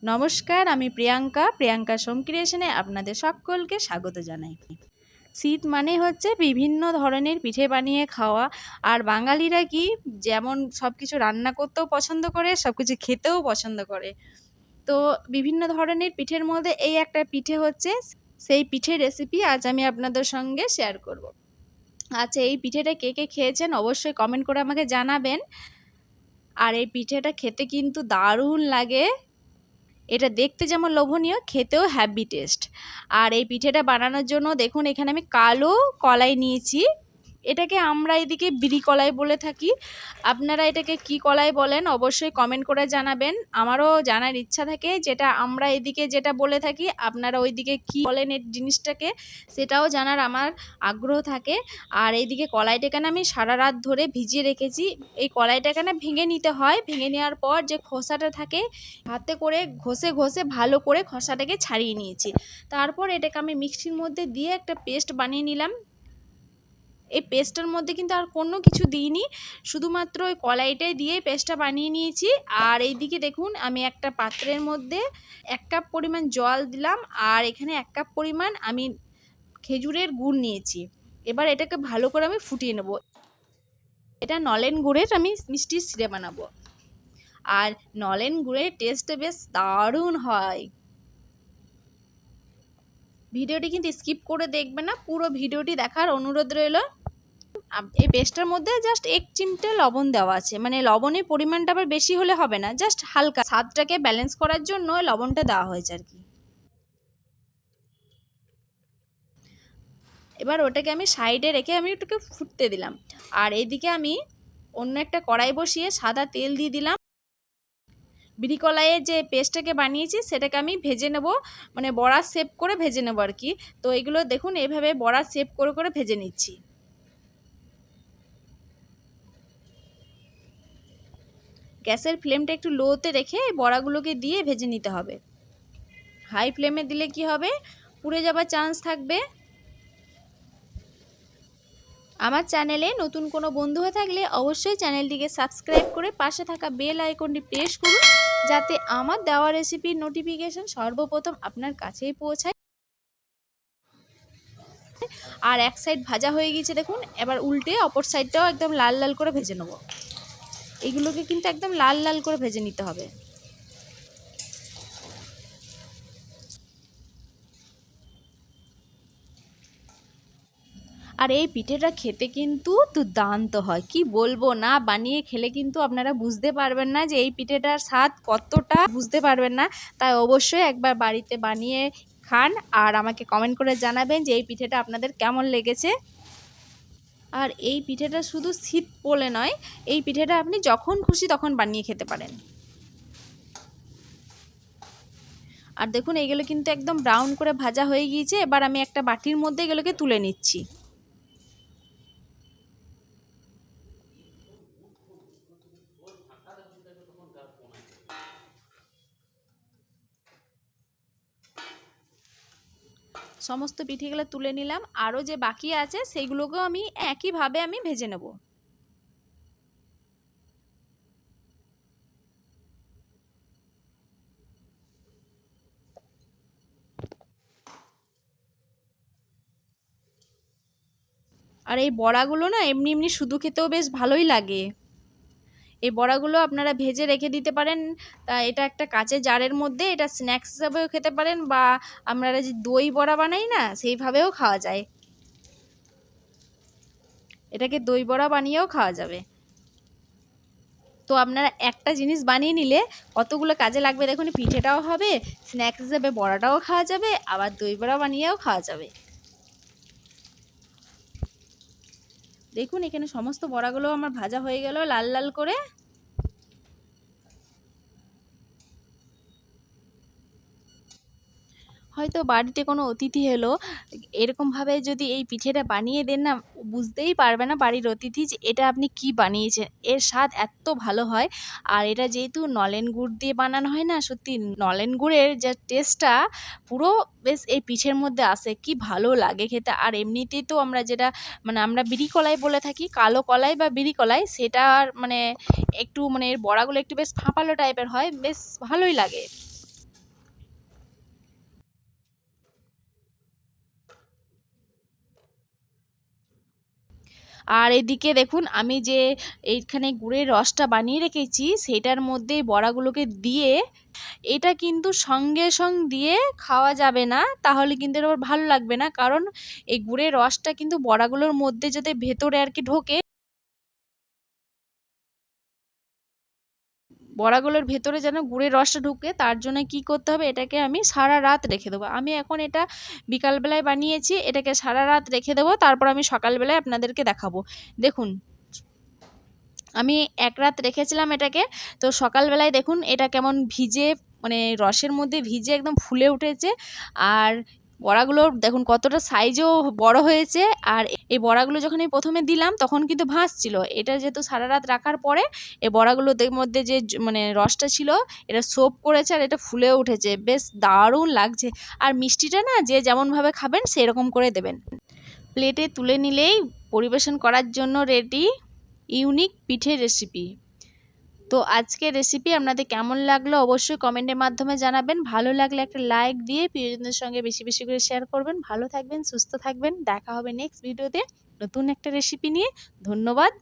নমস্কার, আমি প্রিয়াঙ্কা সোম ক্রিয়েশনে আপনাদের সকলকে স্বাগত জানাই। শীত মানে হচ্ছে বিভিন্ন ধরনের পিঠে বানিয়ে খাওয়া। আর বাঙালিরা কি যেমন সব কিছু রান্না করতেও পছন্দ করে, সব কিছু খেতেও পছন্দ করে। তো বিভিন্ন ধরনের পিঠের মধ্যে এই একটা পিঠে হচ্ছে, সেই পিঠের রেসিপি আজ আমি আপনাদের সঙ্গে শেয়ার করব। আচ্ছা, এই পিঠেটা কে কে খেয়েছেন অবশ্যই কমেন্ট করে আমাকে জানাবেন। আর এই পিঠেটা খেতে কিন্তু দারুণ লাগে। এটা দেখতে যেমন লোভনীয়, খেতেও হ্যাভি টেস্ট। আর এই পিঠেটা বানানোর জন্য দেখুন এখানে আমি কালো কলাই নিয়েছি। এটাকে আমরা এদিকে বিরি কলাই বলে থাকি। আপনারা এটাকে কি কলাই বলেন অবশ্যই কমেন্ট করে জানাবেন। আমারও জানার ইচ্ছা থাকে যেটা আমরা এদিকে যেটা বলে থাকি আপনারা ওইদিকে কি বলেন এই জিনিসটাকে, সেটাও জানার আমার আগ্রহ থাকে। আর এইদিকে কলাইটাকে না আমি সারা রাত ধরে ভিজিয়ে রেখেছি। এই কলাইটাকে না ভেঙে নিতে হয়। ভেঙে নেওয়ার পর যে খোসাটা থাকে হাতে করে ঘষে ঘষে ভালো করে খোসাটাকে ছাড়িয়ে নিয়েছি। তারপর এটাকে আমি মিক্সির মধ্যে দিয়ে একটা পেস্ট বানিয়ে নিলাম। এই পেস্টটার মধ্যে কিন্তু আর কোনো কিছু দিইনি, শুধুমাত্র ওই কলাইটাই দিয়ে পেস্টটা বানিয়ে নিয়েছি। আর এইদিকে দেখুন আমি একটা পাত্রের মধ্যে 1 কাপ পরিমাণ জল দিলাম। আর এখানে 1 কাপ পরিমাণ আমি খেজুরের গুড় নিয়েছি। এবার এটাকে ভালো করে আমি ফুটিয়ে নেব। এটা নলেন গুড়ের আমি মিষ্টির সিরে বানাবো। আর নলেন গুড়ের টেস্টটা বেশ দারুণ হয়। ভিডিওটি কিন্তু স্কিপ করে দেখবেন না, পুরো ভিডিওটি দেখার অনুরোধ রইল। এই পেস্টটার মধ্যে জাস্ট 1 চিমটে লবণ দেওয়া আছে, মানে লবণের পরিমাণটা আবার বেশি হলে হবে না, জাস্ট হালকা স্বাদটাকে ব্যালেন্স করার জন্য লবণটা দেওয়া হয়েছে আর কি। এবার ওটাকে আমি সাইডে রেখে আমি ওটাকে ফুটতে দিলাম। আর এইদিকে আমি অন্য একটা কড়াই বসিয়ে সাদা তেল দিয়ে দিলাম। বিরি কলাইয়ের যে পেস্টটাকে বানিয়েছি সেটাকে আমি ভেজে নেব, মানে বড়ার শেপ করে ভেজে নেব আর কি। তো এগুলো দেখুন এভাবে বড়ার শেপ করে করে ভেজে নিচ্ছি। গ্যাসের ফ্লেমটা একটু লোতে রেখে বড়াগুলোকে দিয়ে ভেজে নিতে হবে। হাই ফ্লেমে দিলে কি হবে, পুড়ে যাবার চান্স থাকবে। আমার চ্যানেলে নতুন কোনো বন্ধু হয়ে থাকলে অবশ্যই চ্যানেলটিকে সাবস্ক্রাইব করে পাশে থাকা বেল আইকনটি প্রেস করুন, যাতে আমার দেওয়া রেসিপির নোটিফিকেশন সর্বপ্রথম আপনার কাছেই পৌঁছায়। আর এক সাইড ভাজা হয়ে গিয়েছে দেখুন, এবার উল্টে অপর সাইডটাও একদম লাল লাল করে ভেজে নেব। এগুলোকে কিন্তু একদম লাল লাল করে ভেজে নিতে হবে। আর এই পিঠেটা খেতে কিন্তু দুর্দান্ত হয়, কি বলবো, না বানিয়ে খেলে কিন্তু আপনারা বুঝতে পারবেন না যে এই পিঠেটার স্বাদ কতটা, বুঝতে পারবেন না। তাই অবশ্যই একবার বাড়িতে বানিয়ে খান আর আমাকে কমেন্ট করে জানাবেন যে এই পিঠেটা আপনাদের কেমন লেগেছে। আর এই পিঠেটা শুধু শীত বলে নয়, এই পিঠেটা আপনি যখন খুশি তখন বানিয়ে খেতে পারেন। আর দেখুন এইগুলো কিন্তু একদম ব্রাউন করে ভাজা হয়ে গিয়েছে। এবার আমি একটা বাটির মধ্যে এগুলোকে তুলে নিচ্ছি। সমস্ত পিঠেগুলো তুলে নিলাম। আরও যে বাকি আছে সেইগুলোকেও আমি একইভাবে আমি ভেজে নেব। আর এই বড়াগুলো না এমনি এমনি শুধু খেতেও বেশ ভালোই লাগে। এই বড়াগুলো আপনারা ভেজে রেখে দিতে পারেন। তা এটা একটা কাঁচের জারের মধ্যে এটা স্ন্যাক্স হিসাবেও খেতে পারেন, বা আমরা যে দই বড়া বানাই না সেইভাবেও খাওয়া যায়। এটাকে দই বড়া বানিয়েও খাওয়া যাবে। তো আপনারা একটা জিনিস বানিয়ে নিলে কতগুলো কাজে লাগবে দেখুন, পিঠেটাও হবে, স্ন্যাক্স হিসেবে বড়াটাও খাওয়া যাবে, আবার দই বড়া বানিয়েও খাওয়া যাবে। দেখুন এখানে সমস্ত বড়াগুলো আমার ভাজা হয়ে গেল লাল লাল করে। হয়তো বাড়িতে কোনো অতিথি এলো, এরকমভাবে যদি এই পিঠেটা বানিয়ে দেন না, বুঝতেই পারবে না বাড়ির অতিথি যে এটা আপনি কি বানিয়েছেন। এর স্বাদ এত ভালো হয়। আর এটা যেহেতু নলেন গুড় দিয়ে বানানো হয় না, সত্যি নলেন গুড়ের যে টেস্টটা পুরো বেশ এই পিঠের মধ্যে আসে, কি ভালো লাগে খেতে। আর এমনিতেই তো আমরা যেটা মানে আমরা বিরি কলাই বলে থাকি, কালো কলাই বা বিরি কলাই, সেটার মানে একটু মানে এর বড়াগুলো একটু বেশ ফাঁপালো টাইপের হয়, বেশ ভালোই লাগে। আর এদিকে দেখুন আমি যে এইখানে গুড়ের রসটা বানিয়ে রেখেছি সেটার মধ্যে বড়াগুলোকে দিয়ে, এটা কিন্তু সঙ্গে দিয়ে খাওয়া যাবে না, তাহলে কিন্তু এর আবার ভালো লাগবে না। কারণ এই গুড়ের রসটা কিন্তু বড়াগুলোর মধ্যে যাতে ভেতরে আর কি ঢোকে, বড়াগুলোর ভেতরে যেন গুড়ের রসটা ঢুকে, তার জন্য কি করতে হবে, এটাকে আমি সারা রাত রেখে দেবো। আমি এখন এটা বিকালবেলায় বানিয়েছি, এটাকে সারা রাত রেখে দেবো, তারপর আমি সকালবেলায় আপনাদেরকে দেখাবো। দেখুন আমি এক রাত রেখেছিলাম এটাকে, তো সকালবেলায় দেখুন এটা কেমন ভিজে, মানে রসের মধ্যে ভিজে একদম ফুলে উঠেছে। আর বড়াগুলো দেখুন কতটা সাইজেও বড় হয়েছে। আর এই বড়াগুলো যখন আমি প্রথমে দিলাম তখন কিন্তু ভাসছিল, এটা যেহেতু সারা রাত রাখার পরে এই বড়াগুলোর মধ্যে যে মানে রসটা ছিল এটা সোপ করেছে আর এটা ফুলে উঠেছে, বেশ দারুণ লাগছে। আর মিষ্টিটা না যে যেমনভাবে খাবেন সেরকম করে দেবেন। প্লেটে তুলে নিলেই পরিবেশন করার জন্য রেডি ইউনিক পিঠের রেসিপি। তো আজকের রেসিপি আপনাদের কেমন লাগলো অবশ্যই কমেন্টের মাধ্যমে জানাবেন। ভালো লাগলে একটা লাইক দিয়ে প্রিয়জনদের সঙ্গে বেশি বেশি করে শেয়ার করবেন। ভালো থাকবেন, সুস্থ থাকবেন, দেখা হবে নেক্সট ভিডিওতে নতুন একটা রেসিপি নিয়ে। ধন্যবাদ।